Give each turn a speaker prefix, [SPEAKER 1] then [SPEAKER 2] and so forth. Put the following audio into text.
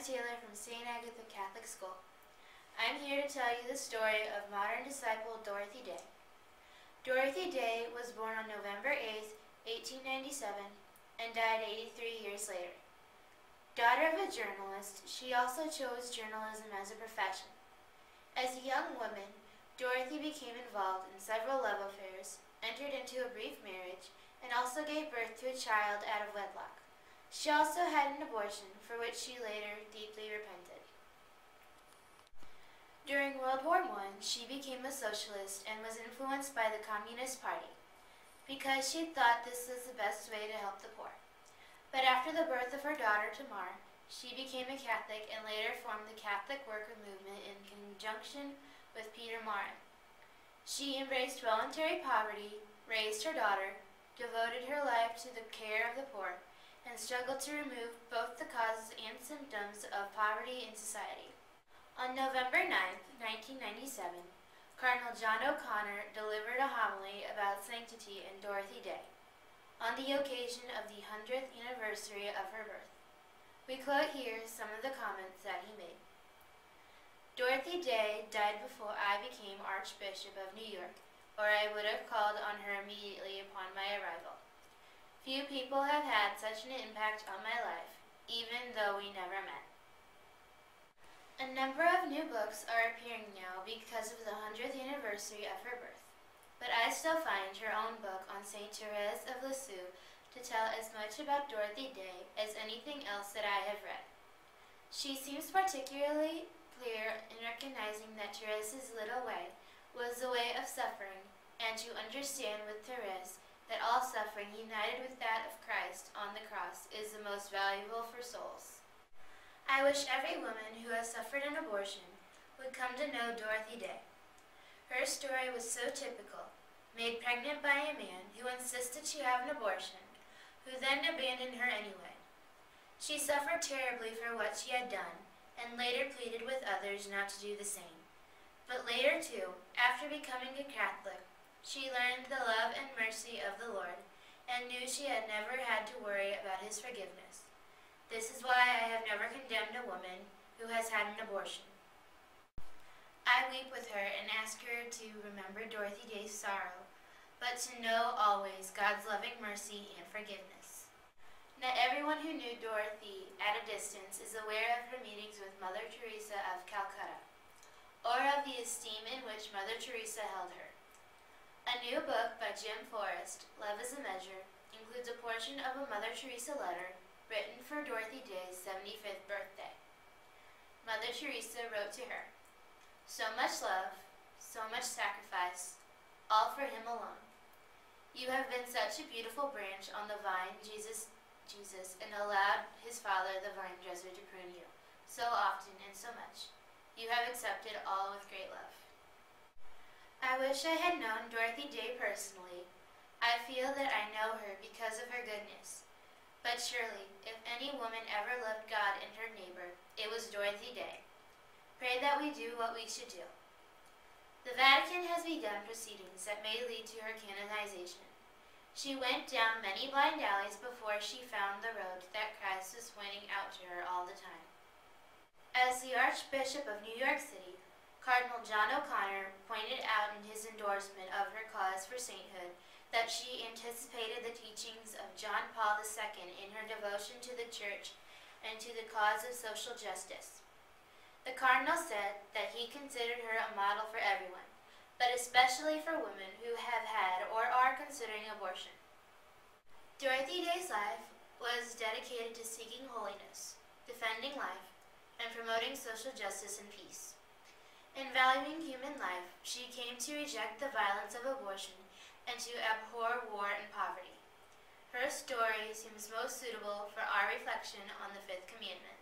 [SPEAKER 1] Taylor from St. Agatha Catholic School. I'm here to tell you the story of modern disciple Dorothy Day. Dorothy Day was born on November 8, 1897, and died 83 years later. Daughter of a journalist, she also chose journalism as a profession. As a young woman, Dorothy became involved in several love affairs, entered into a brief marriage, and also gave birth to a child out of wedlock. She also had an abortion, for which she later deeply repented. During World War I, she became a socialist and was influenced by the Communist Party, because she thought this was the best way to help the poor. But after the birth of her daughter, Tamar, she became a Catholic and later formed the Catholic Worker Movement in conjunction with Peter Maurin. She embraced voluntary poverty, raised her daughter, devoted her life to the care of the poor, and struggled to remove both the causes and symptoms of poverty in society. On November 9, 1997, Cardinal John O'Connor delivered a homily about sanctity in Dorothy Day, on the occasion of the 100th anniversary of her birth. We quote here some of the comments that he made. Dorothy Day died before I became Archbishop of New York, or I would have called on her immediately upon my arrival. Few people have had such an impact on my life, even though we never met. A number of new books are appearing now because of the 100th anniversary of her birth, but I still find her own book on St. Therese of Lisieux to tell as much about Dorothy Day as anything else that I have read. She seems particularly clear in recognizing that Therese's little way was the way of suffering, and to understand with Therese that all suffering united with that of Christ on the cross is the most valuable for souls. I wish every woman who has suffered an abortion would come to know Dorothy Day. Her story was so typical, made pregnant by a man who insisted she have an abortion, who then abandoned her anyway. She suffered terribly for what she had done, and later pleaded with others not to do the same. But later too, after becoming a Catholic, she learned the love and mercy of the Lord, and knew she had never had to worry about his forgiveness. This is why I have never condemned a woman who has had an abortion. I weep with her and ask her to remember Dorothy Day's sorrow, but to know always God's loving mercy and forgiveness. Not everyone who knew Dorothy at a distance is aware of her meetings with Mother Teresa of Calcutta, or of the esteem in which Mother Teresa held her. A new book by Jim Forrest, Love is a Measure, includes a portion of a Mother Teresa letter written for Dorothy Day's 75th birthday. Mother Teresa wrote to her, "So much love, so much sacrifice, all for him alone. You have been such a beautiful branch on the vine, Jesus, and allowed his Father, the vine dresser, to prune you, so often and so much. You have accepted all with great love." I wish I had known Dorothy Day personally. I feel that I know her because of her goodness. But surely, if any woman ever loved God and her neighbor, it was Dorothy Day. Pray that we do what we should do. The Vatican has begun proceedings that may lead to her canonization. She went down many blind alleys before she found the road that Christ was pointing out to her all the time. As the Archbishop of New York City, Cardinal John O'Connor pointed out in his endorsement of her cause for sainthood that she anticipated the teachings of John Paul II in her devotion to the Church and to the cause of social justice. The Cardinal said that he considered her a model for everyone, but especially for women who have had or are considering abortion. Dorothy Day's life was dedicated to seeking holiness, defending life, and promoting social justice and peace. In valuing human life, she came to reject the violence of abortion and to abhor war and poverty. Her story seems most suitable for our reflection on the Fifth Commandment.